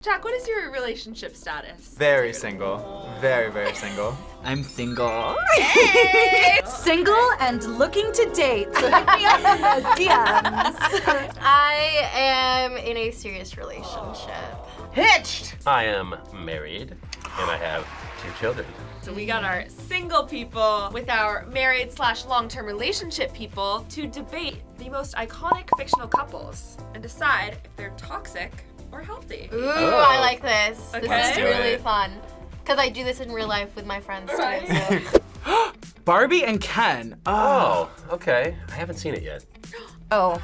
Jack, what is your relationship status? Very single. Very, very single. I'm single. Hey! Single and looking to date. So hit me up in the DMs. I am in a serious relationship. Hitched. I am married, and I have 2 children. So we got our single people with our married / long-term relationship people to debate the most iconic fictional couples and decide if they're toxic or healthy. Ooh, I like this. Okay. This is do really it. fun. Because I do this in real life with my friends Right. too. So. Barbie and Ken. Oh, okay. I haven't seen it yet. Oh,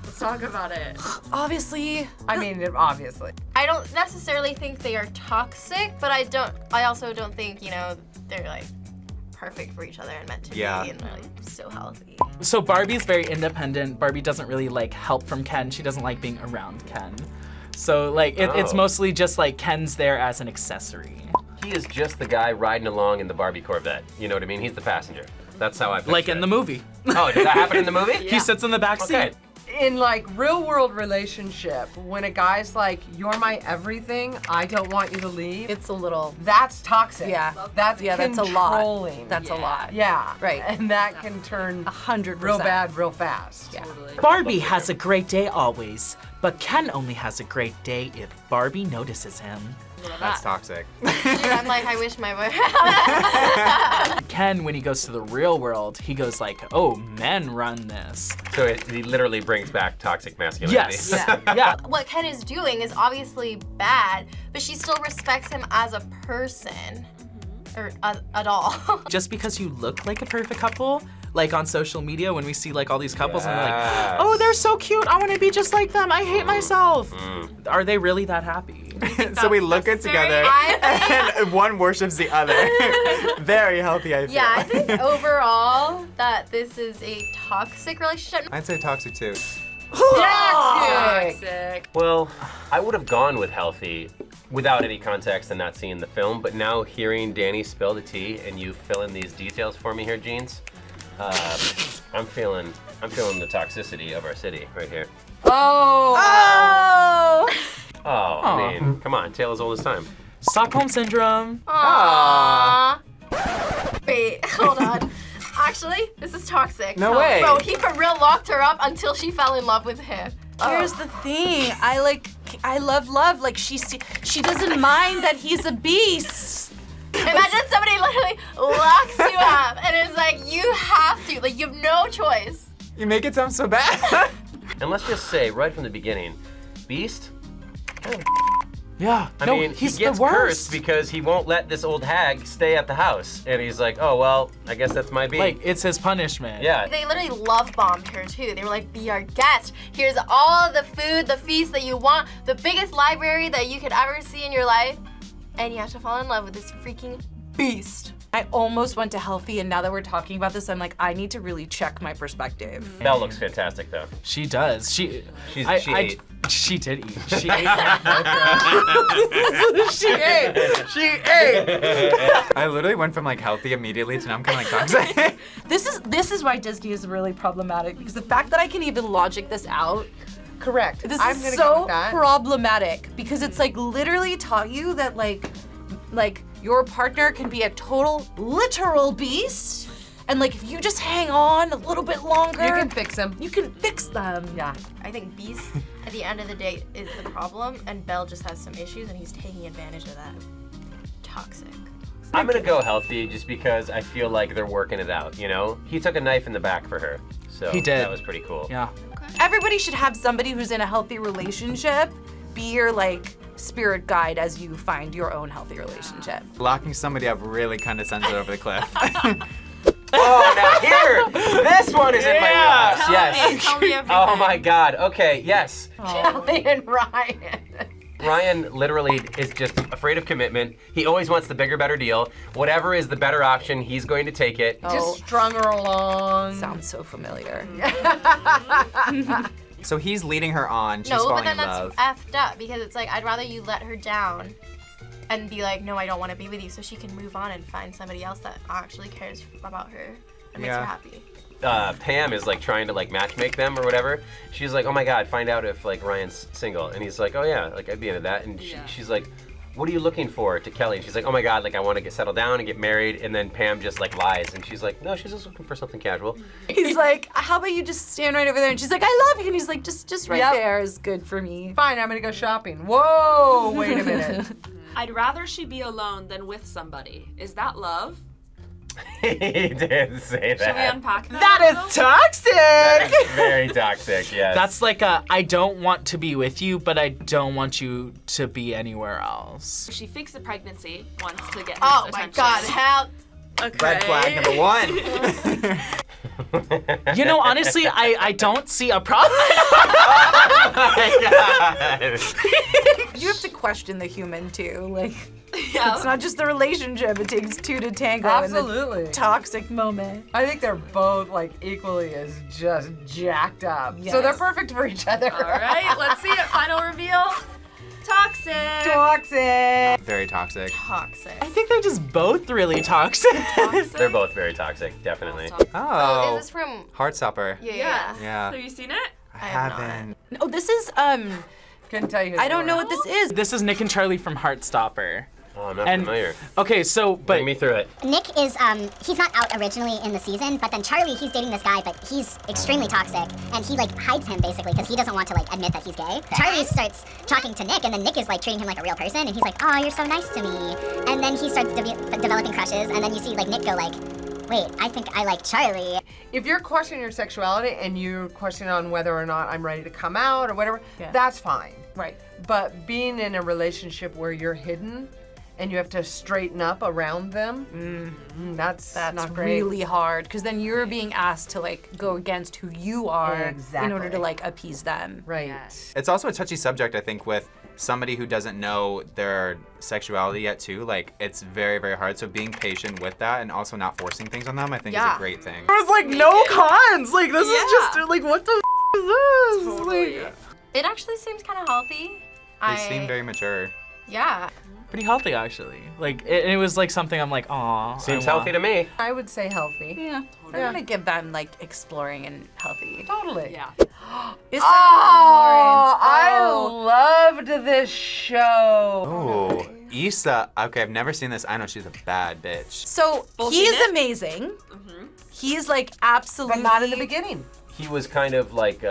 Let's talk about it. obviously. Obviously. I don't necessarily think they are toxic, but I also don't think, they're like perfect for each other and meant to be and like so healthy. So Barbie's very independent. Barbie doesn't really like help from Ken. She doesn't like being around Ken. So like it's mostly just like Ken's there as an accessory. He is just the guy riding along in the Barbie Corvette. You know what I mean? He's the passenger. That's how I picture Like in it. the movie. Oh, did that happen in the movie? He sits in the back seat. Okay. In like real world relationship, when a guy's like, you're my everything, I don't want you to leave, It's a little. that's toxic. Yeah. That's That's a lot. controlling. That's a lot. Yeah. Right. And that can turn 100%. real bad real fast. Yeah. Barbie has a great day always, but Ken only has a great day if Barbie notices him. That's toxic. Dude, I'm like, I wish my boy. Ken, when he goes to the real world, he goes like, oh, men run this. So he literally brings back toxic masculinity. Yes. Yeah. What Ken is doing is obviously bad, but she still respects him as a person. Or at all. Just because you look like a perfect couple, like on social media when we see like all these couples and they're like, Yes. oh, they're so cute, I want to be just like them, I hate myself. Are they really that happy? So we look at together and one worships the other. Very healthy, I feel. Yeah, I think overall that this is a toxic relationship. I'd say toxic too. Toxic. Well, I would have gone with healthy without any context and not seeing the film, but now hearing Dani spill the tea and you fill in these details for me here, Jeans, I'm feeling the toxicity of our city right here. Oh! Oh, I mean, come on, tale as old as time. Stockholm Syndrome. Aww. Wait, hold on. Actually, this is toxic. No way. Bro, he for real locked her up until she fell in love with him. Here's the thing. I love love. Like she doesn't mind that he's a beast. Imagine somebody literally locks you up and is like, you have to, like you have no choice. You make it sound so bad. And let's just say right from the beginning, Beast, Yeah. I no, mean, he's he gets the worst. cursed because he won't let this old hag stay at the house. And he's like, oh, well, I guess that's my beat. Like, it's his punishment. Yeah. They literally love bombed her too. They were like, be our guest. Here's all the food, the feast that you want, the biggest library that you could ever see in your life. And you have to fall in love with this freaking beast. I almost went to healthy, and now that we're talking about this, I'm like, I need to really check my perspective. Belle looks fantastic, though. She does. She ate. She did eat. She ate. She ate. She ate. I literally went from like healthy immediately to now I'm kind of like toxic. This is why Disney is really problematic, because the fact that I can even logic this out, Correct. this I'm is gonna go so with that. problematic, because it's like literally taught you that like your partner can be a total literal beast, and like if you just hang on a little bit longer, You can fix him. You can fix them. Yeah. I think Beast, at the end of the day, is the problem, and Belle just has some issues, and he's taking advantage of that. Toxic. I'm gonna go healthy just because I feel like they're working it out, you know? He took a knife in the back for her. So He did. That was pretty cool. Yeah. Everybody should have somebody who's in a healthy relationship be your like spirit guide as you find your own healthy relationship. Locking somebody up really kind of sends it over the cliff. Oh, now here! This one is in my wheelhouse, yes. Tell me everything. Oh my God, okay, yes. Kelly and Ryan. Ryan literally is just afraid of commitment. He always wants the bigger, better deal. Whatever is the better option, he's going to take it. Just strung her along. Sounds so familiar. So he's leading her on. She's No, but falling then in that's love. effed up, because it's like, I'd rather you let her down and be like, no, I don't want to be with you, so she can move on and find somebody else that actually cares about her and makes her Yeah. happy. Pam is like trying to like matchmake them or whatever. She's like, oh my God, find out if like Ryan's single. And he's like, oh yeah, like I'd be into that. And she's like, what are you looking for to Kelly? And she's like, oh my God, like I want to get settled down and get married. And then Pam just like lies. And she's like, no, she's just looking for something casual. He's like, how about you just stand right over there? And she's like, I love you. And he's like, just right there is good for me. Fine, I'm gonna go shopping. Whoa, wait a minute. I'd rather she be alone than with somebody. Is that love? He did say that. Should we unpack that? That is toxic! That is very toxic, yes. That's like I don't want to be with you, but I don't want you to be anywhere else. She fakes a pregnancy once to get his Oh my attention. God, help. Okay. Red flag number 1. You know, honestly, I don't see a problem. Oh my God. You have to question the human too. Like, Yeah. it's not just the relationship. It takes two to tango Absolutely. in the toxic moment. I think they're both like equally as just jacked up. So Yes. they're perfect for each other. All right, let's see it. Final reveal. Toxic. Toxic. Very toxic. Toxic. I think they're just both really toxic. They're both very toxic, definitely. Oh. Is this from? Heartstopper. Yeah. Yes. Yeah. Have you seen it? I have not. haven't. Oh, this is Couldn't tell you. I don't know what this is. This is Nick and Charlie from Heartstopper. Oh, I'm not And familiar. okay, so Bring me through it. Nick is, he's not out originally in the season, but then Charlie, he's dating this guy, but he's extremely toxic, and he, like, hides him, basically, because he doesn't want to, like, admit that he's gay. Charlie starts talking to Nick, and then Nick is, like, treating him like a real person, and he's like, oh, you're so nice to me. And then he starts developing crushes, and then you see, like, Nick go, like, wait, I think I like Charlie. If you're questioning your sexuality and you're questioning on whether or not I'm ready to come out or whatever, that's fine. Right. But being in a relationship where you're hidden and you have to straighten up around them, that's not great. really hard because then you're being asked to like go against who you are in Exactly. order to like appease them. Right. It's also a touchy subject, I think, with somebody who doesn't know their sexuality yet, too. Like, it's very, very hard. So being patient with that and also not forcing things on them, I think is a great thing. there was like no cons. Like this is just like what the is this? Totally. Like, It actually seems kind of healthy. They seem very mature. Yeah. pretty healthy actually. Like it was like something I'm like, aw. Seems healthy to me. I would say healthy. Yeah. I'm gonna give them like exploring and healthy. Totally. Yeah. Issa Oh, Lawrence. I loved this show. Oh, Issa. Okay, I've never seen this. I know she's a bad bitch. So Both he's seen it? amazing. He's like absolutely. But not in the beginning. He was kind of like,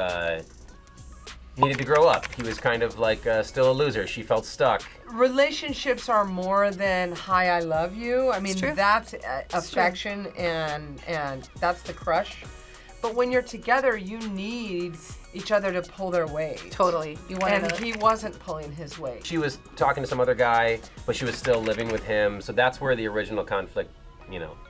needed to grow up. He was kind of like still a loser. She felt stuck. Relationships are more than hi, I love you. I mean, true. that's affection and that's the crush. But when you're together, you need each other to pull their weight. Totally. You want And to. he wasn't pulling his weight. She was talking to some other guy, but she was still living with him. So that's where the original conflict,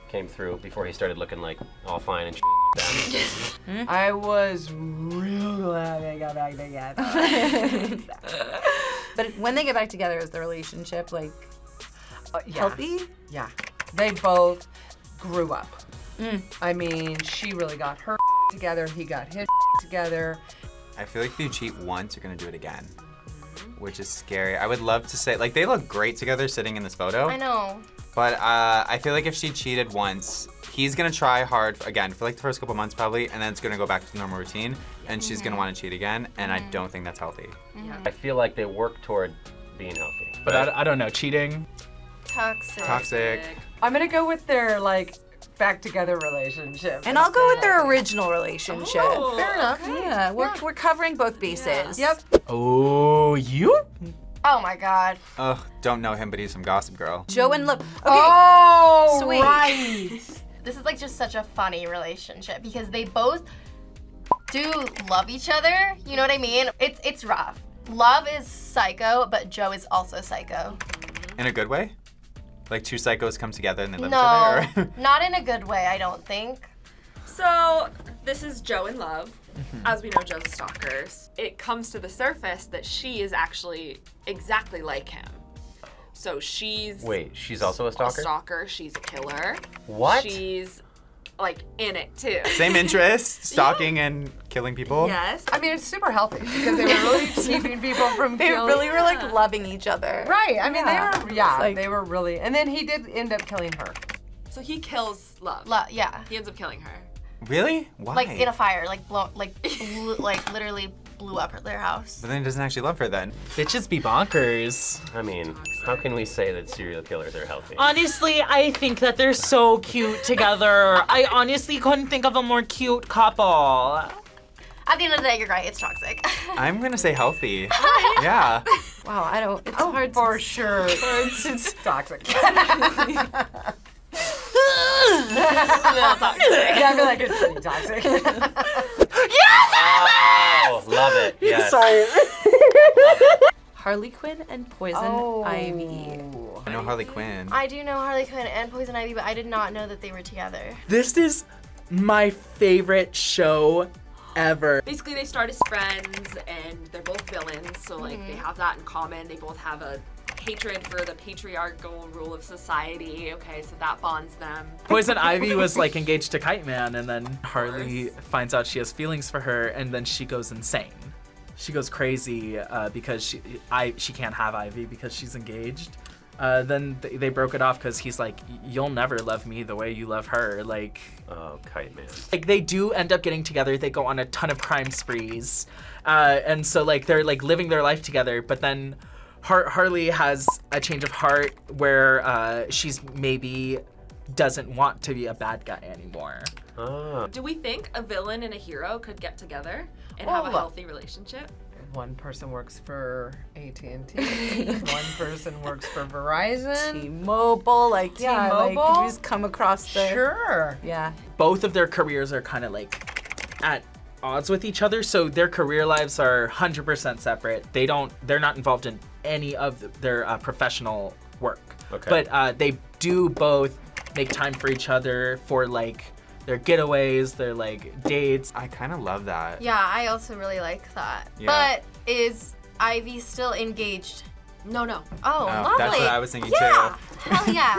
came through before he started looking like all fine and shit. I was real glad they got back together. But when they get back together, is the relationship like healthy? Yeah. They both grew up. I mean, she really got her together, he got his together. I feel like if you cheat once, you're gonna do it again, which is scary. I would love to say, like, they look great together sitting in this photo. I know. But I feel like if she cheated once, he's gonna try hard again for like the first couple months probably, and then it's gonna go back to the normal routine, and she's gonna want to cheat again, and I don't think that's healthy. I feel like they work toward being healthy. But I don't know, cheating. Toxic. Toxic. I'm gonna go with their back together relationship. And I'll go with their original relationship. Oh, Fair enough. Yeah, we're covering both bases. Yep. Oh, you? Oh my God. Ugh, don't know him, but he's from Gossip Girl. Joe and Love. Okay. Oh, Sweet. right. This is just such a funny relationship because they both do love each other. You know what I mean? It's rough. Love is psycho, but Joe is also psycho. In a good way? Like two psychos come together and they love No, each other? Or? not in a good way, I don't think. So this is Joe in love. As we know, Joe's a stalker. It comes to the surface that she is actually exactly like him. So she's Wait, she's also a stalker? a stalker. She's a killer. What? She's in it too. Same interest, stalking and killing people? Yes. I mean, it's super healthy because they were really keeping people from They killing. really were like loving each other. Right. I mean, It's they were really. And then he did end up killing her. So he kills love. Yeah. He ends up killing her. Really? Why? Like in a fire, like literally blew up their house. But then he doesn't actually love her then. Bitches be bonkers. I mean, how can we say that serial killers are healthy? Honestly, I think that they're so cute together. I honestly couldn't think of a more cute couple. At the end of the day, you're right. It's toxic. I'm gonna say healthy. Yeah. Wow, I don't. It's hard For to. sure. It's toxic. Yeah, I feel like it's pretty toxic. Oh, love it. Yes. Sorry. Harley Quinn and Poison Ivy. I know Harley Quinn. I do know Harley Quinn and Poison Ivy, but I did not know that they were together. This is my favorite show ever. Basically, they start as friends, and they're both villains, so like they have that in common. They both have a hatred for the patriarchal rule of society. Okay, so that bonds them. Poison Ivy was like engaged to Kite Man, and then Harley finds out she has feelings for her, and then she goes insane. She goes crazy because she can't have Ivy because she's engaged. Then they broke it off because he's like, you'll never love me the way you love her. Like, Oh, Kite Man. like they do end up getting together. They go on a ton of crime sprees, and so like they're like living their life together. But then Harley has a change of heart where she's maybe doesn't want to be a bad guy anymore. Oh. Do we think a villain and a hero could get together and have a healthy relationship? One person works for AT&T. One person works for Verizon. T-Mobile, like T-Mobile? like you just come across the. Sure. Yeah. Both of their careers are kind of like at odds with each other, so their career lives are 100% separate. They're not involved in any of their professional work. Okay. But they do both make time for each other for like their getaways, their like dates. I kind of love that. Yeah, I also really like that. Yeah. But is Ivy still engaged? No. Oh, Oh, lovely. that's what I was thinking Yeah. Hell yeah.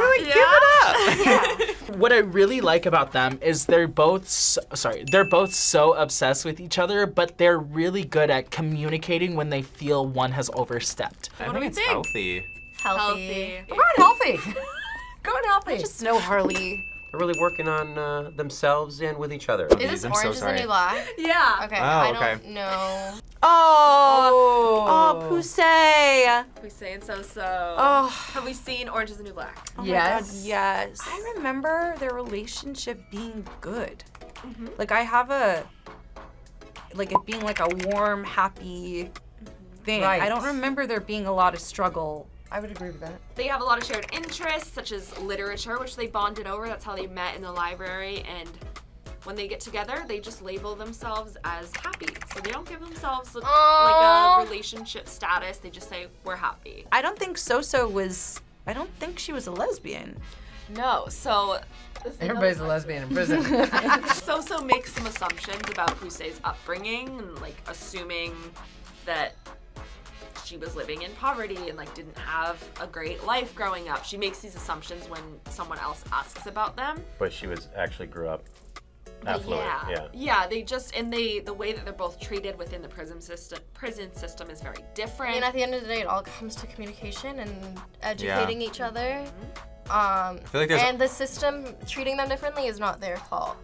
What I really like about them is they're both so obsessed with each other, but they're really good at communicating when they feel one has overstepped. I What do think we it's think? healthy. Healthy. Going healthy. Going healthy. I just know Harley. They're really working on themselves and with each other. Is this I'm so Orange is the sorry. New Black? Yeah. Okay, Oh, I okay. don't know. Oh, Poussey. Poussey Soso. Oh. Have we seen Orange is the New Black? Oh Yes. my God, yes. I remember their relationship being good. Like I have it being like a warm, happy thing. Right. I don't remember there being a lot of struggle. I would agree with that. They have a lot of shared interests, such as literature, which they bonded over. That's how they met in the library. And when they get together, they just label themselves as happy. So they don't give themselves like a relationship status. They just say, we're happy. I don't think I don't think she was a lesbian. No, so Everybody's a lesbian in prison. Soso makes some assumptions about Poussey's upbringing and like assuming that she was living in poverty and like didn't have a great life growing up. She makes these assumptions when someone else asks about them. But she actually grew up affluent. Yeah. They just the way that they're both treated within the prison system is very different. I mean, at the end of the day, it all comes to communication and educating each other. I feel like there's And the system treating them differently is not their fault.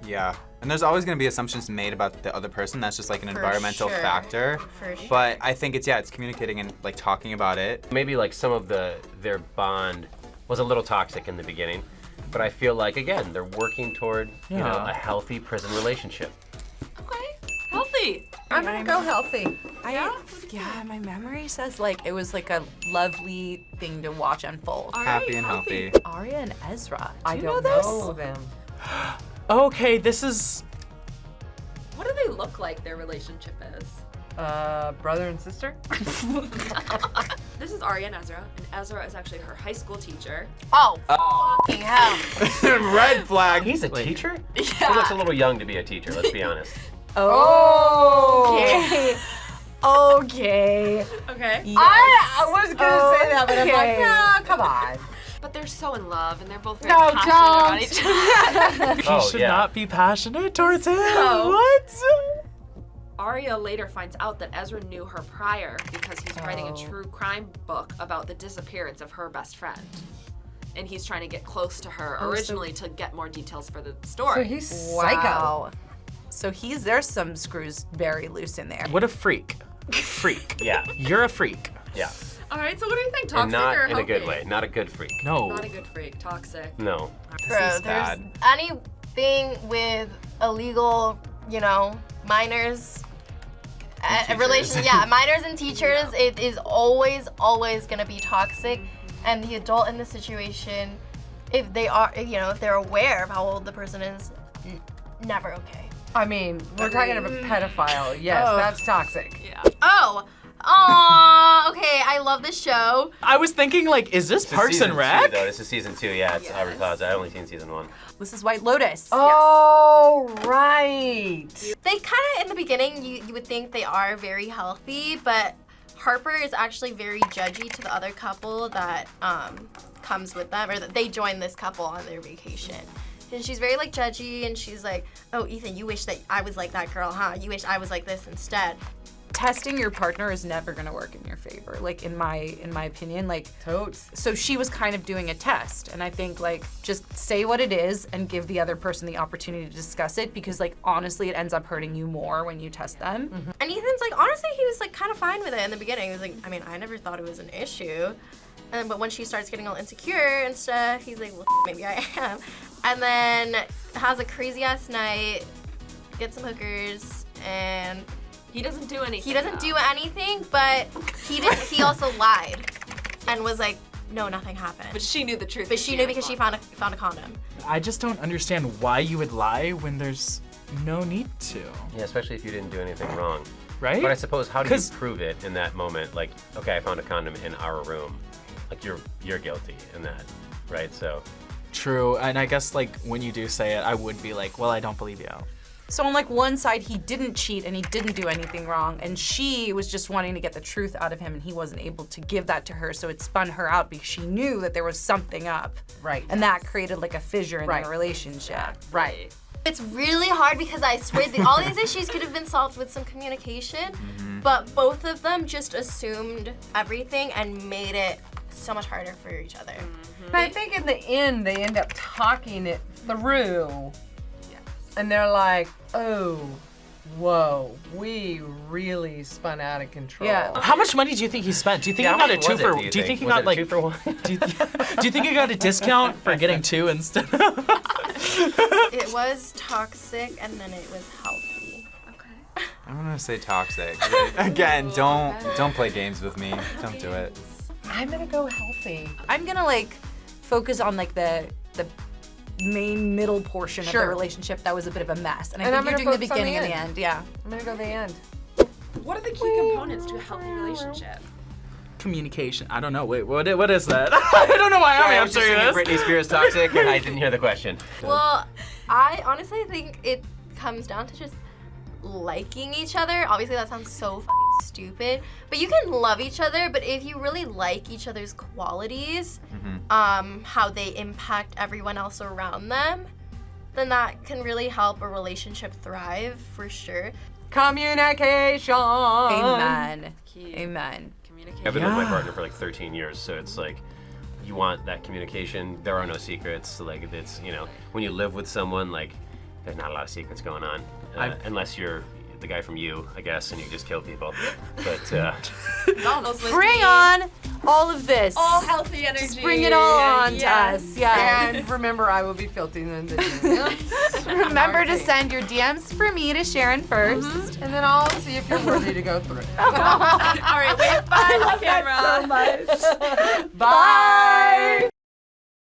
Yeah. And there's always going to be assumptions made about the other person. That's just like an environmental sure. factor. For sure. But I think it's communicating and like talking about it. Maybe like some of their bond was a little toxic in the beginning, but I feel like again they're working toward a healthy prison relationship. Okay, healthy. I'm gonna go healthy. Yeah, my memory says like it was like a lovely thing to watch unfold. All Happy right, and healthy. Aria and Ezra. Do I you don't know this? know them. Okay, this is What do they look like their relationship is? Brother and sister? This is Aria and Ezra is actually her high school teacher. Oh, fucking hell. Red flag. He's a teacher? He looks a little young to be a teacher, let's be honest. Okay. Okay. Okay. I was gonna say that, but I'm like, Okay. nah, come on. But they're so in love and they're both very No, passionate about don't. each other. she Oh, should yeah. not be passionate towards him. No. What? Aria later finds out that Ezra knew her prior because he's writing a true crime book about the disappearance of her best friend. and he's trying to get close to her originally to get more details for the story. So he's psycho. Wow. So there's some screws very loose in there. What a freak. Freak. Yeah. You're a freak. Yeah. All right, so what do you think? Toxic And not or in a healthy? good way. Not a good freak. No. Not a good freak. Toxic. No. Bro, This is there's bad. anything with illegal, minors. Relations, minors and teachers, it is always gonna be toxic. And the adult in the situation, if they are, if they're aware of how old the person is, never okay. I mean, we're talking about a pedophile. Yes, that's toxic. Yeah. Okay, I love this show. I was thinking, like, is this This is Parks season and Rec? 2, though. This is season 2, yeah. It's Aubrey Plaza. I've only seen season 1. This is White Lotus. Oh, right. They kind of, in the beginning, you would think they are very healthy, but Harper is actually very judgy to the other couple that comes with them, or that they join this couple on their vacation. And she's very judgy, and she's like, oh, Ethan, you wish that I was like that girl, huh? You wish I was like this instead. Testing your partner is never gonna work in your favor, in my opinion. Totes. So she was kind of doing a test, and I think just say what it is and give the other person the opportunity to discuss it, because honestly it ends up hurting you more when you test them. Mm-hmm. And Ethan's honestly, he was kind of fine with it in the beginning. He was like, I mean, I never thought it was an issue. But when she starts getting all insecure and stuff, he's like, well, maybe I am. And then has a crazy ass night, gets some hookers, and He doesn't do anything. he doesn't do anything, but he also lied and was like, no, nothing happened. But she knew the truth. But she knew because she found a condom. I just don't understand why you would lie when there's no need to, Yeah, especially if you didn't do anything wrong. right? But I suppose, how do you 'Cause- prove it in that moment? Okay, I found a condom in our room. You're guilty in that, right? So. True, and I guess when you do say it, I would be like, well, I don't believe you. So on one side, he didn't cheat and he didn't do anything wrong, and she was just wanting to get the truth out of him, and he wasn't able to give that to her, so it spun her out because she knew that there was something up. Right. And that created a fissure in Right. their relationship. Right. It's really hard because I swear all these issues could have been solved with some communication, but both of them just assumed everything and made it so much harder for each other. But I think in the end, they end up talking it through. Yes. And they're like, oh, whoa, we really spun out of control. Yeah. How much money do you think he spent? Do you think Yeah, he how got a much two was for? it, Do you think he Was got it a 2 for 1? Do you think he got a discount for getting 2 instead? It was toxic and then it was healthy. Okay. I'm gonna say toxic. Again, don't play games with me. Don't do it. I'm gonna go healthy. I'm gonna focus on the main middle portion of Sure. the relationship that was a bit of a mess. And I And I'm think you're gonna doing the focus on the beginning and the end. end, yeah. I'm gonna go the end. What are the key components to a healthy relationship? Communication. I don't know. Wait, what is that? I don't know why I'm I was just answering singing this. Britney Spears Toxic, and I didn't hear the question. Well, I honestly think it comes down to just liking each other. Obviously, that sounds so fucking stupid, but you can love each other. But if you really like each other's qualities, how they impact everyone else around them, then that can really help a relationship thrive for sure. Communication. Amen. Key. Amen. Communication. I've been with my Yeah. partner for 13 years, so it's you want that communication. There are no secrets. It's when you live with someone, there's not a lot of secrets going on, unless you're the guy from You, I guess, and you just kill people. But All those with Bring me. on all of this. all healthy energy. Just bring it all on to us. Yeah. And remember, I will be filtering in the DMs. Remember to send your DMs for me to Sharon first. And then I'll see if you're worthy to go through. All right, wait, bye, camera. Bye.